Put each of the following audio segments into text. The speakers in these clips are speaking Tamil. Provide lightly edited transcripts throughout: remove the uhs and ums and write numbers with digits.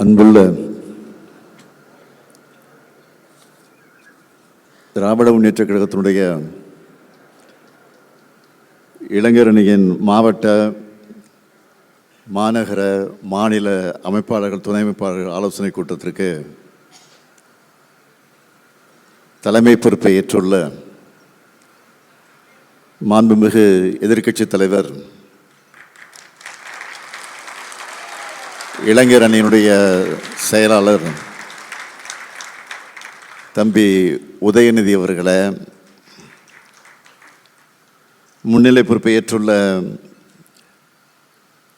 அன்புள்ள திராவிட முன்னேற்றக் கழகத்தினுடைய இளைஞரணியின் மாவட்ட, மாநகர, மாநில அமைப்பாளர்கள், துணை அமைப்பாளர்கள் ஆலோசனை கூட்டத்திற்கு தலைமை பொறுப்பை ஏற்றுள்ள மாண்புமிகு எதிர்க்கட்சித் தலைவர், இளைஞர் அணியினுடைய செயலாளர் தம்பி உதயநிதி அவர்களை, முன்னிலை பொறுப்பை ஏற்றுள்ள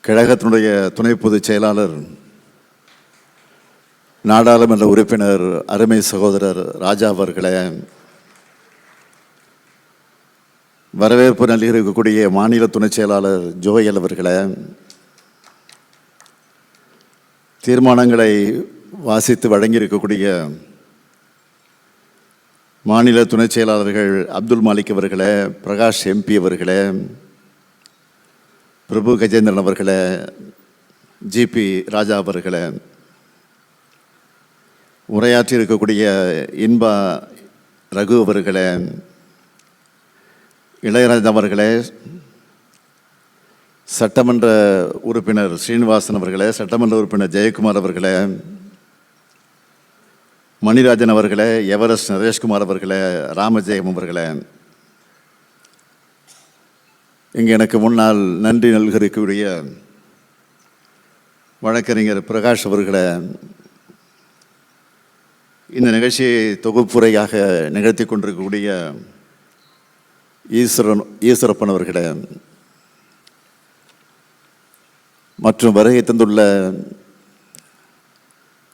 கழகத்தினுடைய துணை பொதுச் செயலாளர், நாடாளுமன்ற உறுப்பினர் அருமை சகோதரர் ராஜா அவர்களை, வரவேற்பு நல்கியிருக்கக்கூடிய மாநில துணை செயலாளர் ஜோயல் அவர்களை, தீர்மானங்களை வாசித்து வழங்கியிருக்கக்கூடிய மாநில துணை செயலாளர்கள் அப்துல் மாலிக் அவர்களே, பிரகாஷ் எம்பி அவர்களே, பிரபு கஜேந்திரன் அவர்களே, ஜிபி ராஜா அவர்களே, உரையாற்றி இருக்கக்கூடிய இன்பா ரகு அவர்களே, இளையராஜா அவர்களே, சட்டமன்ற உறுப்பினர் ஸ்ரீனிவாசன் அவர்களே, சட்டமன்ற உறுப்பினர் ஜெயக்குமார் அவர்களே, மணிராஜன் அவர்களே, எவரெஸ்ட் நரேஷ்குமார் அவர்களே, ராமஜெயம் அவர்களே, இங்கே எனக்கு முன்னால் நன்றி நல்கிருக்கக்கூடிய வழக்கறிஞர் பிரகாஷ் அவர்களே, இந்த நிகழ்ச்சியை தொகுப்புரையாக நிகழ்த்தி கொண்டிருக்கக்கூடிய ஈஸ்வரப்பன் அவர்களே, மற்றும் வருகை தந்துள்ள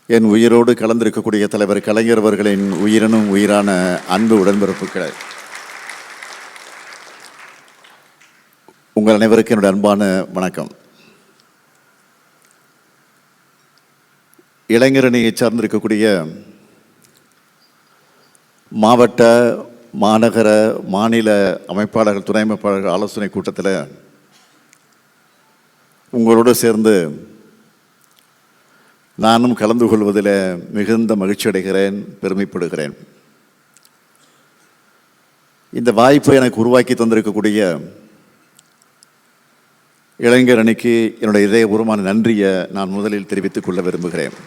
என் உயிரோடு கலந்திருக்கக்கூடிய தலைவர் கலைஞர் அவர்களின் உயிரினும் உயிரான அன்பு உடன்பிறப்புகளை, உங்கள் அனைவருக்கும் என்னுடைய அன்பான வணக்கம். இளைஞரணியை சார்ந்திருக்கக்கூடிய மாவட்ட, மாநகர, மாநில அமைப்பாளர்கள், துணை அமைப்பாளர்கள் ஆலோசனை கூட்டத்தில் உங்களோடு சேர்ந்து நானும் கலந்து கொள்வதில் மிகுந்த மகிழ்ச்சி அடைகிறேன், பெருமைப்படுகிறேன். இந்த வாய்ப்பை எனக்கு உருவாக்கி தந்திருக்கக்கூடிய இளைஞர் அணிக்கு என்னுடைய இதயபூர்வமான நன்றியை நான் முதலில் தெரிவித்துக் கொள்ள விரும்புகிறேன்.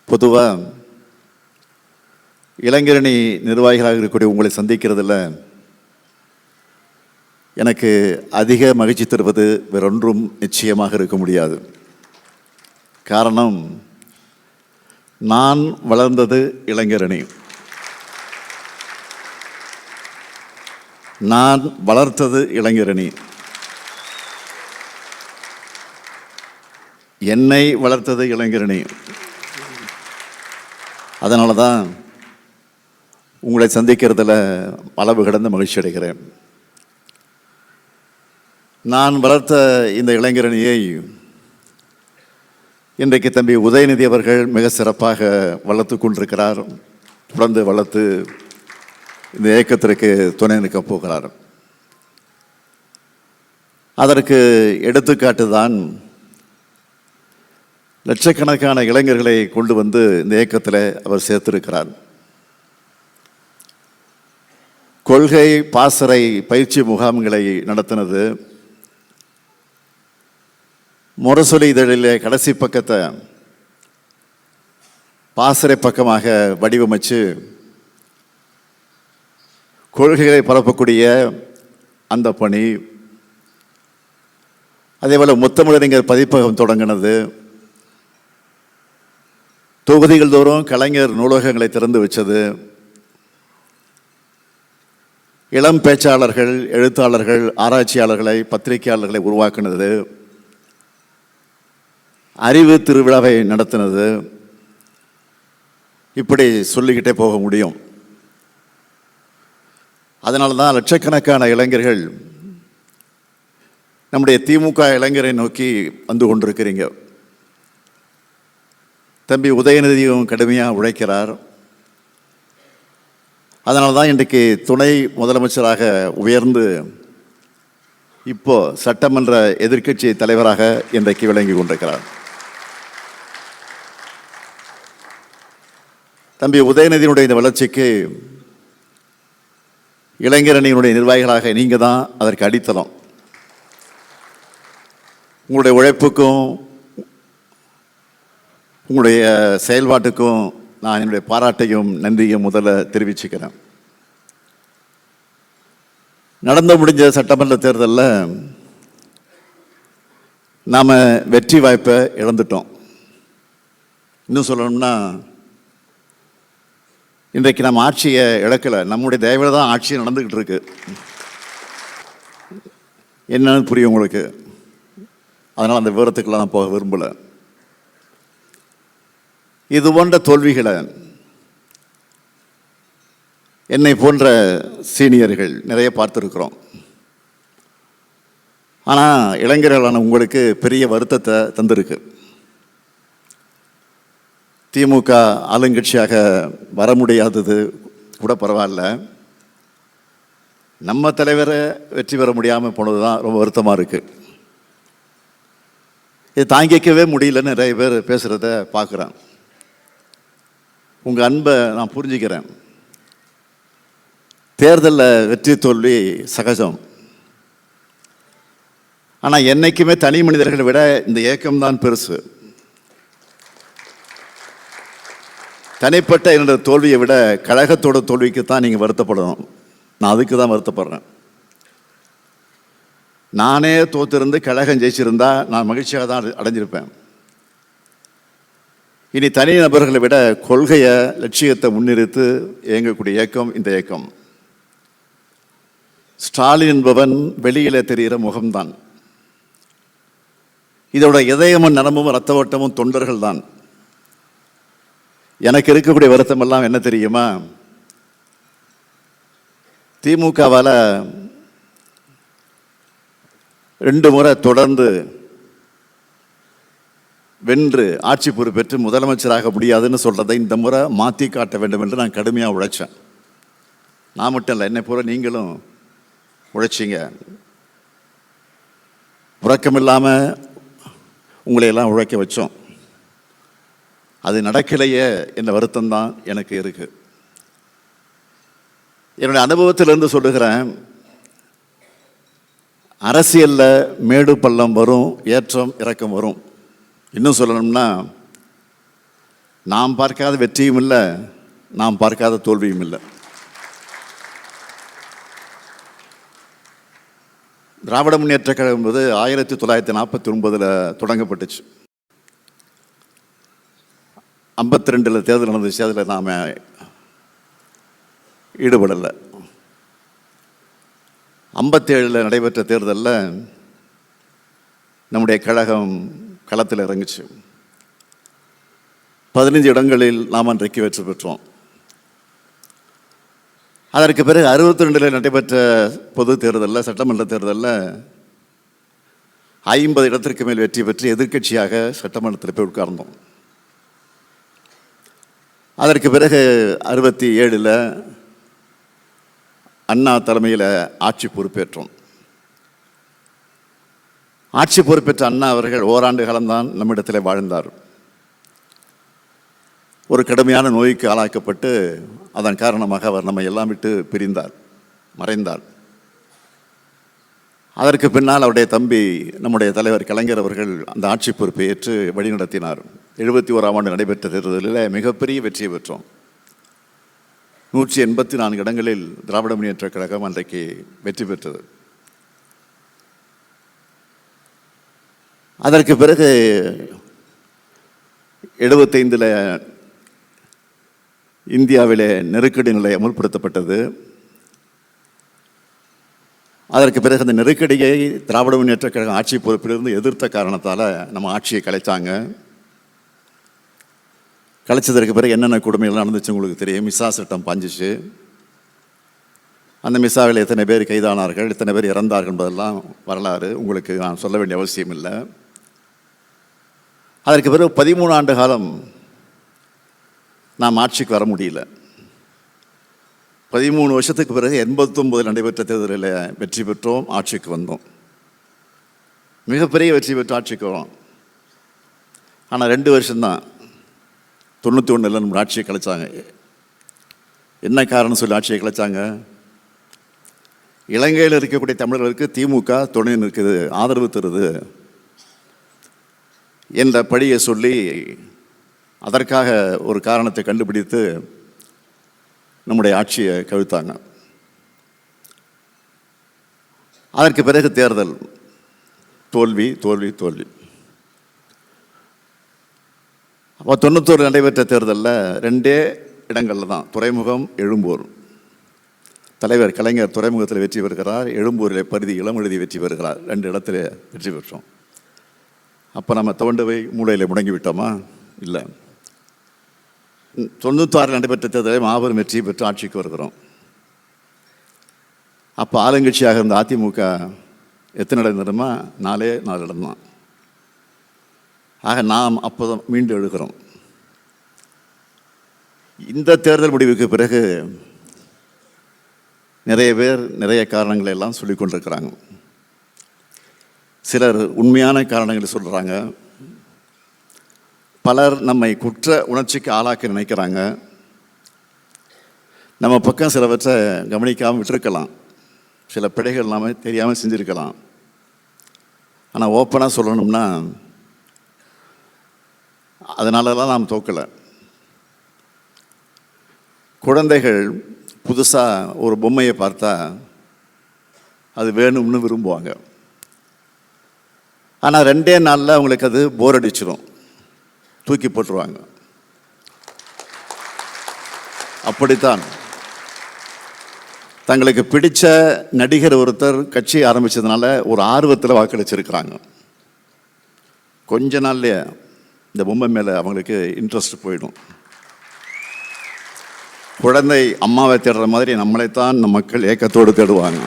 பொதுவாக இளைஞரணி நிர்வாகிகளாக இருக்கக்கூடிய உங்களை சந்திக்கிறதுல எனக்கு அதிக மகிழ்ச்சி தருவது வேறொன்றும் நிச்சயமாக இருக்க முடியாது. காரணம், நான் வளர்ந்தது இளைஞரணி, நான் வளர்த்தது இளைஞரணி, என்னை வளர்த்தது இளைஞரணி. அதனால தான் உங்களை சந்திக்கிறதுல அளவு கடந்த மகிழ்ச்சி அடைகிறேன். நான் வளர்த்த இந்த இளைஞரணியை இன்றைக்கு தம்பி உதயநிதி அவர்கள் மிக சிறப்பாக வளர்த்து கொண்டிருக்கிறார். தொடர்ந்து வளர்த்து இந்த இயக்கத்திற்கு துணை நிற்க போகிறார். அதற்கு எடுத்துக்காட்டு தான் லட்சக்கணக்கான இளைஞர்களை கொண்டு வந்து இந்த இயக்கத்தில் அவர் சேர்த்திருக்கிறார். கொள்கை பாசறை பயிற்சி முகாம்களை நடத்தினது, முரசொலி இதழிலே கடைசி பக்கத்தை பாசறை பக்கமாக வடிவமைச்சு கொள்கைகளை பரப்பக்கூடிய அந்த பணி, அதேபோல் முத்தமிழறிஞர் பதிப்பகம் தொடங்கினது, தொகுதிகள் தோறும் கலைஞர் நூலகங்களை திறந்து வச்சது, இளம் பேச்சாளர்கள், எழுத்தாளர்கள், ஆராய்ச்சியாளர்களை, பத்திரிகையாளர்களை உருவாக்குனது, அறிவு திருவிழாவை நடத்தினது, இப்படி சொல்லிக்கிட்டே போக முடியும். அதனால தான் லட்சக்கணக்கான இளைஞர்கள் நம்முடைய திமுக இளைஞரை நோக்கி வந்து கொண்டிருக்கிறீங்க. தம்பி உதயநிதியும் கடுமையாக உழைக்கிறார். அதனால தான் இன்றைக்கு துணை முதலமைச்சராக உயர்ந்து இப்போ சட்டமன்ற எதிர்க்கட்சி தலைவராக இன்றைக்கு விளங்கி கொண்டிருக்கிறார். தம்பி உதயநிதியினுடைய இந்த வளர்ச்சிக்கு இளைஞரணியினுடைய நிர்வாகிகளாக நீங்கள் தான் அதற்கு அடித்தளம். உங்களுடைய உழைப்புக்கும் உங்களுடைய செயல்பாட்டுக்கும் நான் என்னுடைய பாராட்டையும் நன்றியும் முதல்ல தெரிவிச்சுக்கிறேன். நடந்து முடிஞ்ச சட்டமன்ற தேர்தலில் நாம் வெற்றி வாய்ப்பை இழந்துட்டோம். இன்னும் சொல்லணும்னா இன்றைக்கு நம்ம ஆட்சியை இழக்கலை, நம்முடைய தயவில் தான் ஆட்சி நடந்துக்கிட்டு இருக்கு. என்னன்னு புரியும் உங்களுக்கு, அதனால் அந்த விவரத்துக்கெல்லாம் நான் போக விரும்பலை. இது போன்ற தோல்விகளை என்னை போன்ற சீனியர்கள் நிறைய பார்த்துருக்குறோம். ஆனால் இளைஞர்களான உங்களுக்கு பெரிய வருத்தத்தை தந்திருக்கு. திமுக ஆளுங்கட்சியாக வர முடியாதது கூட பரவாயில்ல, நம்ம தலைவரை வெற்றி பெற முடியாமல் போனது தான் ரொம்ப வருத்தமாக இருக்குது. இது தாங்கிக்கவே முடியலன்னு நிறைய பேர் பேசுகிறத பார்க்குறேன். உங்கள் அன்பை நான் புரிஞ்சுக்கிறேன். தேர்தலில் வெற்றி தோல்வி சகஜம். ஆனால் என்றைக்குமே தனி மனிதர்களை விட இந்த இயக்கம்தான் பெருசு. தனிப்பட்ட என்னோட தோல்வியை விட கழகத்தோட தோல்விக்கு தான் நீங்கள் வருத்தப்படணும். நான் அதுக்கு தான் வருத்தப்படுறேன். நானே தோற்றிருந்து கழகம் ஜெயிச்சிருந்தா நான் மகிழ்ச்சியாக தான் அடைஞ்சிருப்பேன். இனி தனி நபர்களை விட கொள்கையை லட்சியத்தை முன்னிறுத்து இயங்கக்கூடிய இயக்கம் இந்த இயக்கம். ஸ்டாலின் என்பவன் வெளியில் தெரிகிற முகம்தான். இதோட இதயமும் நரம்பும் ரத்த ஓட்டமும் தொண்டர்கள் தான். எனக்கு இருக்கக்கூடிய வருத்தம் எல்லாம் என்ன தெரியுமா, திமுகவால் 2 முறை தொடர்ந்து வென்று ஆட்சி பொறுப்பேற்று முதலமைச்சராக முடியாதுன்னு சொல்றதை இந்த முறை மாற்றி காட்ட வேண்டும் என்று நான் கடுமையாக உழைச்சேன். நான் மட்டும் இல்லை, என்னை போல நீங்களும் உழைச்சிங்க. உறக்கமில்லாமல் உங்களையெல்லாம் உழைக்க வச்சோம். அது நடக்கலையே என்ற வருத்தம் தான் எனக்கு இருக்கு. என்னுடைய அனுபவத்திலிருந்து சொல்லுகிறேன், அரசியலில் மேடு பள்ளம் வரும், ஏற்றம் இறக்கம் வரும். இன்னும் சொல்லணும்னா நாம் பார்க்காத வெற்றியும் இல்லை, நாம் பார்க்காத தோல்வியும் இல்லை. திராவிட முன்னேற்ற கழகம் என்பது 1949 தொடங்கப்பட்டுச்சு. 52 தேர்தல் நடந்துச்சு, அதில் நாம் ஈடுபடலை. 57 நடைபெற்ற தேர்தலில் நம்முடைய கழகம் களத்தில் இறங்குச்சு. 15 இடங்களில் நாம் அன்றைக்கு வெற்றி பெற்றோம். அதற்கு பிறகு 62 நடைபெற்ற பொது தேர்தலில், சட்டமன்ற தேர்தலில் 50 இடத்திற்கு மேல் வெற்றி பெற்று எதிர்க்கட்சியாக சட்டமன்றத்தில் போய் உட்கார்ந்தோம். அதற்கு பிறகு 67 அண்ணா தலைமையில் ஆட்சி பொறுப்பேற்றோம். ஆட்சி பொறுப்பேற்ற அண்ணா அவர்கள் ஓராண்டு காலம்தான் நம்மிடத்தில் வாழ்ந்தார். ஒரு கடுமையான நோய்க்கு ஆளாக்கப்பட்டு அதன் காரணமாக அவர் நம்மை எல்லாம் விட்டு பிரிந்தார், மறைந்தார். அதற்கு பின்னால் அவருடைய தம்பி நம்முடைய தலைவர் கலைஞர் அவர்கள் அந்த ஆட்சி பொறுப்பை ஏற்று வழிநடத்தினார். 71ஆம் ஆண்டு நடைபெற்ற தேர்தலில் மிகப்பெரிய வெற்றியை பெற்றோம். 184 இடங்களில் திராவிட முன்னேற்ற கழகம் அன்றைக்கு வெற்றி பெற்றது. அதற்கு பிறகு 75 இந்தியாவிலே நெருக்கடி நிலை அமுல்படுத்தப்பட்டது. அதற்கு பிறகு அந்த நெருக்கடியை திராவிட முன்னேற்ற கழகம் ஆட்சி பொறுப்பிலிருந்து எதிர்த்த காரணத்தால் நம்ம ஆட்சியை கலைச்சாங்க. கலைச்சதற்கு பிறகு என்னென்ன கொடுமைகள் நடந்துச்சு உங்களுக்கு தெரியும். மிசா சட்டம் பாஞ்சிச்சு. அந்த மிசாவில் எத்தனை பேர் கைதானார்கள், எத்தனை பேர் இறந்தார்கள் என்பதெல்லாம் வரலாறு, உங்களுக்கு நான் சொல்ல வேண்டிய அவசியம் இல்லை. அதற்கு பிறகு 13 ஆண்டு காலம் நாம் ஆட்சிக்கு வர முடியல. 13 வருஷத்துக்கு பிறகு 89 நடைபெற்ற தேர்தலில் வெற்றி பெற்றோம், ஆட்சிக்கு வந்தோம். மிகப்பெரிய வெற்றி பெற்று ஆட்சிக்கு வரோம். ஆனால் 2 வருஷம்தான் 91 நம்ம ஆட்சியை கலைச்சாங்க. என்ன காரணம் சொல்லி ஆட்சியை கலைச்சாங்க? இலங்கையில் இருக்கக்கூடிய தமிழர்களுக்கு திமுக துணை நிற்குது, ஆதரவு தருது என்ற பழியை சொல்லி அதற்காக ஒரு காரணத்தை கண்டுபிடித்து நம்முடைய ஆட்சியை கவிழ்த்தாங்க. அதற்கு பிறகு தேர்தல் தோல்வி தோல்வி தோல்வி. அப்போ 91 நடைபெற்ற தேர்தலில் 2 இடங்களில் தான், துறைமுகம், எழும்பூர். தலைவர் கலைஞர் துறைமுகத்தில் வெற்றி பெறுகிறார், எழும்பூரில் பரிதி இளமெழுதி வெற்றி பெறுகிறார். 2 இடத்துல வெற்றி பெற்றோம். அப்போ நம்ம தோண்டவை மூளையில் முடங்கி விட்டோமா? இல்லை. 96 நடைபெற்ற தேர்தலை மாபெரும் வெற்றி பெற்று ஆட்சிக்கு வருகிறோம். அப்போ ஆளுங்கட்சியாக இருந்த அதிமுக எத்தனை இடம் இருந்தோமா? 4 இடம்தான். ஆக நாம் அப்போ தான் மீண்டு எழுகிறோம். இந்த தேர்தல் முடிவுக்கு பிறகு நிறைய பேர் நிறைய காரணங்களை எல்லாம் சொல்லி கொண்டிருக்கிறாங்க. சிலர் உண்மையான காரணங்களை சொல்கிறாங்க. பலர் நம்மை குற்ற உணர்ச்சிக்கு ஆளாக்க நினைக்கிறாங்க. நம்ம பக்கம் சிலவற்றை கவனிக்காமல் விட்டுருக்கலாம், சில பிழைகள் நாம தெரியாமல் செஞ்சுருக்கலாம். ஆனால் ஓப்பனாக சொல்லணும்னா அதனாலலாம் நாம் தோக்கலை. குழந்தைகள் புதுசாக ஒரு பொம்மையை பார்த்தா அது வேணும்னு விரும்புவாங்க. ஆனால் 2 நாளில் அவங்களுக்கு அது போர் அடிச்சிடும், தூக்கி போட்டுருவாங்க. அப்படித்தான் தங்களுக்கு பிடித்த நடிகர் ஒருத்தர் கட்சி ஆரம்பித்ததுனால ஒரு ஆர்வத்தில் வாக்களிச்சிருக்கிறாங்க. கொஞ்ச நாள்லேயே இந்த பொம்மை மேலே அவங்களுக்கு இன்ட்ரெஸ்ட் போயிடும். குழந்தை அம்மாவை தேடுற மாதிரி நம்மளைத்தான் நம் மக்கள் ஏக்கத்தோடு தேடுவாங்க.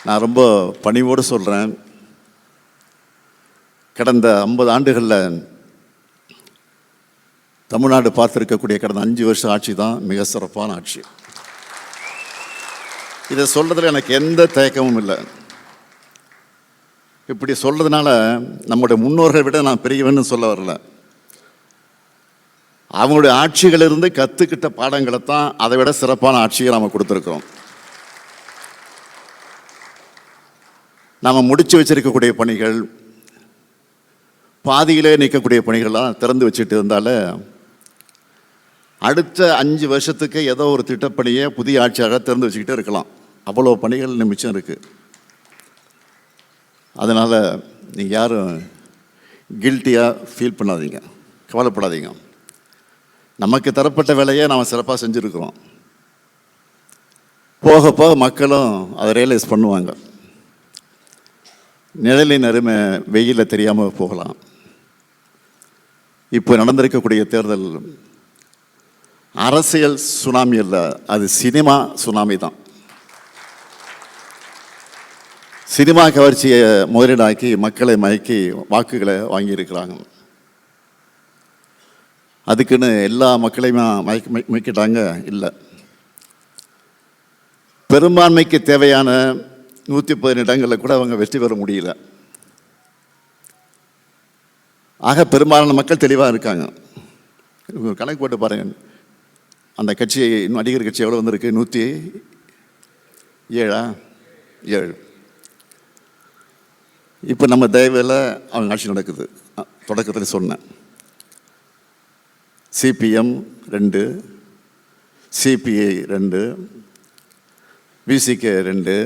நான் ரொம்ப பணிவோடு சொல்கிறேன், கடந்த 50 ஆண்டுகளில் தமிழ்நாடு பார்த்துருக்கக்கூடிய கடந்த 5 வருஷ ஆட்சி தான் மிக சிறப்பான ஆட்சி. இதை சொல்கிறதுல எனக்கு எந்த தயக்கமும் இல்லை. இப்படி சொல்கிறதுனால நம்முடைய முன்னோர்களை விட நான் பெரியவன்னு சொல்ல வரல. அவங்களுடைய ஆட்சிகளிலிருந்து கற்றுக்கிட்ட பாடங்களை தான் அதை விட சிறப்பான ஆட்சியை நாம் கொடுத்துருக்கோம். நாம் முடித்து வச்சிருக்கக்கூடிய பணிகள், பாதியிலே நிற்கக்கூடிய பணிகள்லாம் திறந்து வச்சுட்டு இருந்தால அடுத்த 5 வருஷத்துக்கு ஏதோ ஒரு திட்டப்பணியை புதிய ஆட்சியாக திறந்து வச்சுக்கிட்டே இருக்கலாம். அவ்வளோ பணிகள் மிச்சம் இருக்குது. அதனால் நீங்கள் யாரும் கில்ட்டியாக ஃபீல் பண்ணாதீங்க, கவலைப்படாதீங்க. நமக்கு தரப்பட்ட வேலையை நாம் சிறப்பாக செஞ்சுருக்கிறோம். போக போக மக்களும் அதை ரியலைஸ் பண்ணுவாங்க. நிழலின் அருமை வெயிலில் தெரியாமல் போகலாம். இப்போ நடந்திருக்கக்கூடிய தேர்தல் அரசியல் சுனாமி அல்ல, அது சினிமா சுனாமி தான். சினிமா கவர்ச்சியை முதலீடாக்கி மக்களை மயக்கி வாக்குகளை வாங்கியிருக்கிறாங்க. அதுக்குன்னு எல்லா மக்களையுமே மயக்கிட்டாங்க இல்லை. பெரும்பான்மைக்கு தேவையான 110 இடங்களில் கூட அவங்க வெற்றி பெற முடியல. ஆக பெரும்பாலான மக்கள் தெளிவாக இருக்காங்க. கணக்கு போட்டு பாருங்கள், அந்த கட்சி நடிகர் கட்சி எவ்வளோ வந்திருக்கு? 107. இப்போ நம்ம தயவில் அவங்க ஆட்சி நடக்குது. தொடக்கத்தில் சொன்னேன், சிபிஎம் 2, சிபிஐ 2, விசிகே 2,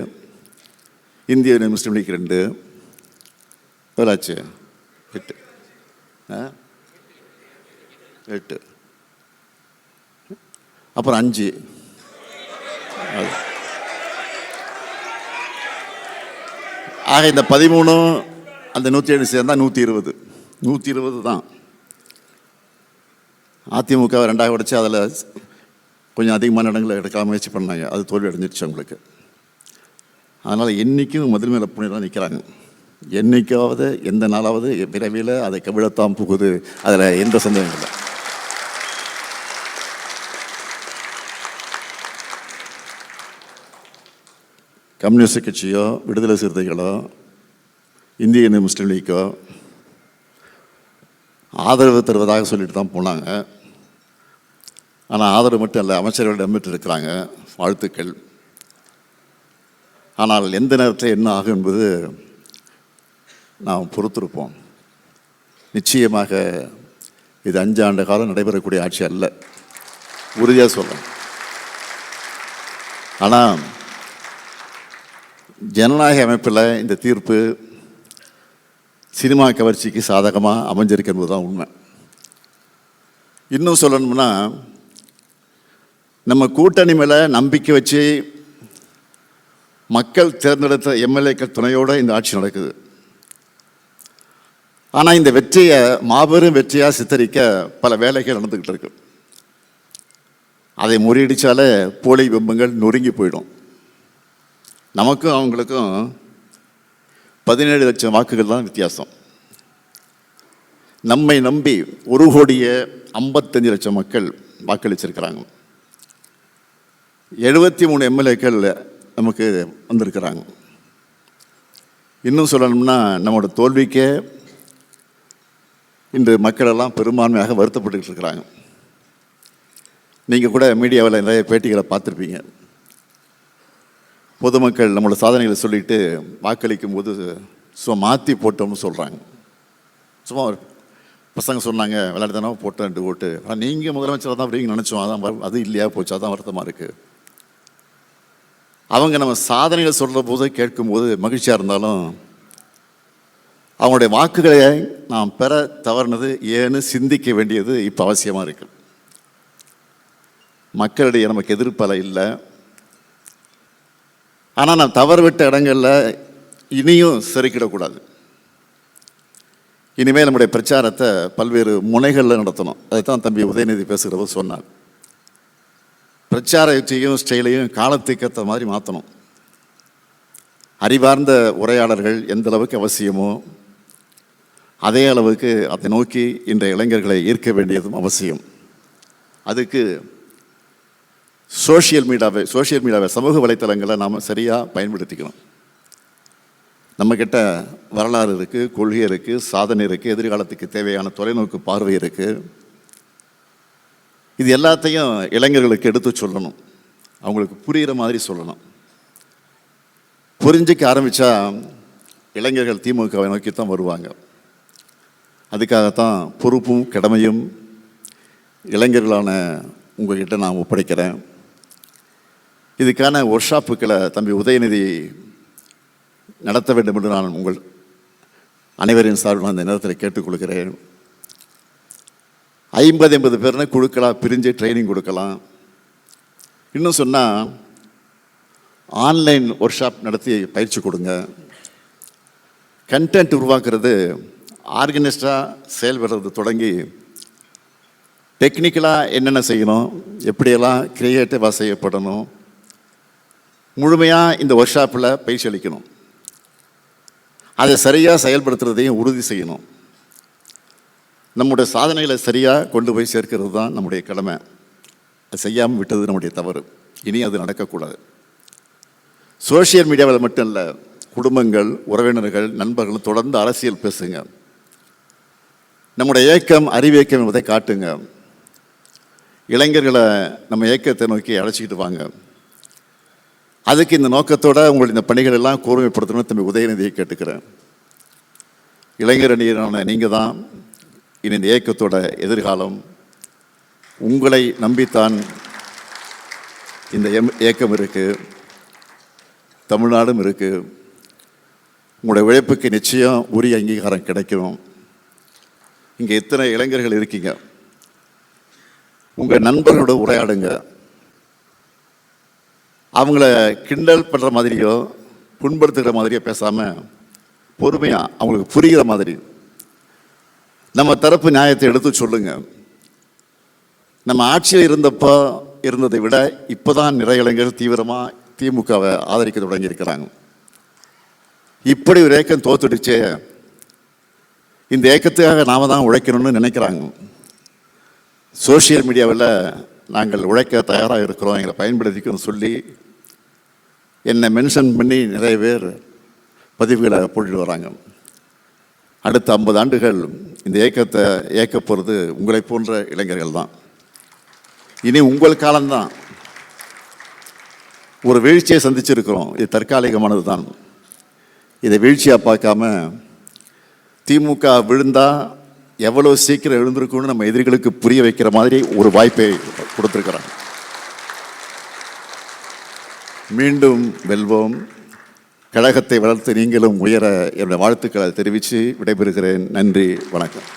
இந்திய முஸ்லீம் லீக் 2, எவ்வளாச்சு? 8. அப்புறம் 5. ஆக இந்த 13 அந்த 107 சேர்ந்தால் 120 தான். அதிமுக 2ஆக உடைச்சு அதில் கொஞ்சம் அதிகமான இடங்களை எடுக்க முயற்சி பண்ணாங்க. அது தோல்வி அடைஞ்சிருச்சு அவங்களுக்கு. அதனால் என்றைக்கும் முதல் மேலே புண்ணியெல்லாம் நிற்கிறாங்க. என்றைக்காவது எந்த நாளாவது விரைவில் அதை கவிழத்தான் போகுது, அதில் எந்த சந்தேகம் இல்லை. கம்யூனிஸ்ட் கட்சியோ விடுதலை சிறுத்தைகளோ இந்திய யூனியன் முஸ்லீம் லீக்கோ ஆதரவு தருவதாக சொல்லிட்டு தான் போனாங்க. ஆனால் ஆதரவு மட்டும் இல்லை, அமைச்சர்களிடம் இருக்கிறாங்க, வாழ்த்துக்கள். ஆனால் எந்த நேரத்தில் என்ன ஆகும் என்பது நாம் பொறுத்திருப்போம். நிச்சயமாக இது 5 ஆண்டு காலம் நடைபெறக்கூடிய ஆட்சி அல்ல, உறுதியாக சொல்கிறேன். ஆனால் ஜனநாயக அமைப்பில் இந்த தீர்ப்பு சினிமா கவர்ச்சிக்கு சாதகமாக அமைஞ்சிருக்கிறது தான் உண்மை. இன்னும் சொல்லணும்னா, நம்ம கூட்டணி மேலே நம்பிக்கை வச்சு மக்கள் தேர்ந்தெடுத்த எம்எல்ஏக்கள் துணையோடு இந்த ஆட்சி நடக்குது. ஆனால் இந்த வெற்றியை மாபெரும் வெற்றியாக சித்தரிக்க பல வேலைகள் நடந்துக்கிட்டு இருக்கு. அதை முறியடித்தாலே போலி பிம்பங்கள் நொறுங்கி போயிடும். நமக்கும் அவங்களுக்கும் 17 லட்சம் வாக்குகள் தான் வித்தியாசம். நம்மை நம்பி 1,55 லட்சம் மக்கள் வாக்களிச்சிருக்கிறாங்க. 73 எம்எல்ஏக்கள் நமக்கு வந்திருக்கிறாங்க. இன்னும் சொல்லணும்னா, நம்மளோட தோல்விக்கே இன்று மக்களெல்லாம் பெரும்பான்மையாக வருத்தப்பட்டு இருக்கிறாங்க. நீங்கள் கூட மீடியாவில் நிறைய பேட்டிகளை பார்த்துருப்பீங்க. பொதுமக்கள் நம்மளோட சாதனைகளை சொல்லிட்டு வாக்களிக்கும் போது சும்மா மாற்றி போட்டோம்னு சொல்கிறாங்க. சும்மா பசங்க சொன்னாங்க, விளையாட்டுதானே போட்டோம் 2 ஓட்டு. ஆனால் நீங்கள் முதலமைச்சராக தான் அப்படிங்க நினச்சோம், அதான் அது இல்லையா போச்சு, அதான் வருத்தமாக இருக்குது. அவங்க நம்ம சாதனைகளை சொல்கிற போது கேட்கும்போது மகிழ்ச்சியாக இருந்தாலும் அவங்களுடைய வாக்குகளை நாம் பெற தவறுனது ஏன்னு சிந்திக்க வேண்டியது இப்போ அவசியமாக இருக்குது. மக்களிடையே நமக்கு எதிர்ப்பலை இல்லை. ஆனால் நான் தவறுவிட்ட இடங்களில் இனியும் செருக்கிடக்கூடாது. இனிமேல் நம்முடைய பிரச்சாரத்தை பல்வேறு முனைகளில் நடத்தணும். அதைத்தான் தம்பி உதயநிதி பேசுகிறவர் சொன்னார். பிரச்சாரத்தையும் ஸ்டைலையும் காலத்துக்கேற்ற மாதிரி மாற்றணும். அறிவார்ந்த உரையாடல்கள் எந்த அளவுக்கு அவசியமோ அதே அளவுக்கு அதை நோக்கி இன்றைய இளைஞர்களை ஈர்க்க வேண்டியதும் அவசியம். அதுக்கு சோஷியல் மீடியாவை சமூக வலைத்தளங்களை நாம் சரியாக பயன்படுத்திக்கணும். நம்மக்கிட்ட வரலாறு இருக்குது, கொள்கை இருக்குது, சாதனை இருக்குது, எதிர்காலத்துக்கு தேவையான தொலைநோக்கு பார்வை இருக்குது. இது எல்லாத்தையும் இளைஞர்களுக்கு எடுத்து சொல்லணும், அவங்களுக்கு புரிகிற மாதிரி சொல்லணும். புரிஞ்சிக்க ஆரம்பித்தா இளைஞர்கள் திமுகவை நோக்கி தான் வருவாங்க. அதுக்காகத்தான் பொறுப்பும் கடமையும் இளைஞர்களான உங்கள்கிட்ட நான் ஒப்படைக்கிறேன். இதுக்கான ஒர்க் ஷாப்புக்களை தம்பி உதயநிதி நடத்த வேண்டும் என்று நான் உங்கள் அனைவரின் சார்பில் அந்த நேரத்தில் கேட்டுக்கொள்கிறேன். 50-80 பேர்னு குழுக்களாக பிரிஞ்சு ட்ரைனிங் கொடுக்கலாம். இன்னும் சொன்னால் ஆன்லைன் ஒர்க் ஷாப் நடத்தி பயிற்சி கொடுங்க. கண்டென்ட் உருவாக்குறது ஆர்கனைஸ்டாக செயல்படுறது தொடங்கி டெக்னிக்கலாக என்னென்ன செய்யணும், எப்படியெல்லாம் கிரியேட்டிவாக செய்யப்படணும், முழுமையாக இந்த ஒர்க் ஷாப்பில் பயிற்சி அளிக்கணும். அதை சரியாக செயல்படுத்துறதையும் உறுதி செய்யணும். நம்முடைய சாதனைகளை சரியாக கொண்டு போய் சேர்க்கிறது தான் நம்முடைய கடமை. அது செய்யாமல் விட்டது நம்முடைய தவறு. இனி அது நடக்கக்கூடாது. சோஷியல் மீடியாவில் மட்டும் இல்லை, குடும்பங்கள், உறவினர்கள், நண்பர்கள் தொடர்ந்து அரசியல் பேசுங்க. நம்முடைய இயக்கம் அறிவியக்கம் என்பதை காட்டுங்க. இளைஞர்களை நம்ம இயக்கத்தை நோக்கி அழைச்சிக்கிட்டு வாங்க. அதுக்கு இந்த நோக்கத்தோடு உங்களுடைய இந்த பணிகள் எல்லாம் கூர்மைப்படுத்தணும்னு தம்பி உதயநிதியை கேட்டுக்கிறேன். இளைஞர் அணியரான நீங்கள் தான் இனி இந்த இயக்கத்தோட எதிர்காலம். உங்களை நம்பித்தான் இந்த இயக்கம் இருக்குது, தமிழ்நாடும் இருக்குது. உங்களுடைய உழைப்புக்கு நிச்சயம் உரிய அங்கீகாரம் கிடைக்கும். இங்கே எத்தனை இளைஞர்கள் இருக்கீங்க, உங்கள் நண்பர்களோட உரையாடுங்க. அவங்கள கிண்டல் பண்ணுற மாதிரியோ புண்படுத்துகிற மாதிரியோ பேசாமல் பொறுமையாக அவங்களுக்கு புரிகிற மாதிரி நம்ம தரப்பு நியாயத்தை எடுத்து சொல்லுங்க. நம்ம ஆட்சியில் இருந்தப்போ இருந்ததை விட இப்போ தான் நிறைய இளைஞர்கள் தீவிரமாக திமுகவை ஆதரிக்க தொடங்கியிருக்கிறாங்க. இப்படி ஒரு இயக்கம் தோத்துடுச்சே, இந்த இயக்கத்துக்காக நாம தான் உழைக்கணும்னு நினைக்கிறாங்க. சோஷியல் மீடியாவில் நாங்கள் உழைக்க தயாராக இருக்கிறோம், எங்களை பயன்படுத்திக்கணும்னு சொல்லி என்னை மென்ஷன் பண்ணி நிறைய பேர் பதிவுகளை போட்டுட்டு வராங்க. அடுத்த 50 ஆண்டுகள் இந்த இயக்கத்தை இயக்க போகிறது உங்களை போன்ற இளைஞர்கள் தான். இனி உங்கள் காலம்தான். ஒரு வீழ்ச்சியை சந்திச்சிருக்கிறோம், இது தற்காலிகமானது தான். இதை வீழ்ச்சியாக பார்க்காம திமுக விழுந்தா எவ்வளோ சீக்கிரம் எழுந்திருக்கும்னு நம்ம எதிரிகளுக்கு புரிய வைக்கிற மாதிரி ஒரு வாய்ப்பை கொடுத்துருக்குறாங்க. மீண்டும் வெல்வோம். கழகத்தை வளர்த்து நீங்களும் உயர என்னுடைய வாழ்த்துக்களை தெரிவித்து விடைபெறுகிறேன். நன்றி, வணக்கம்.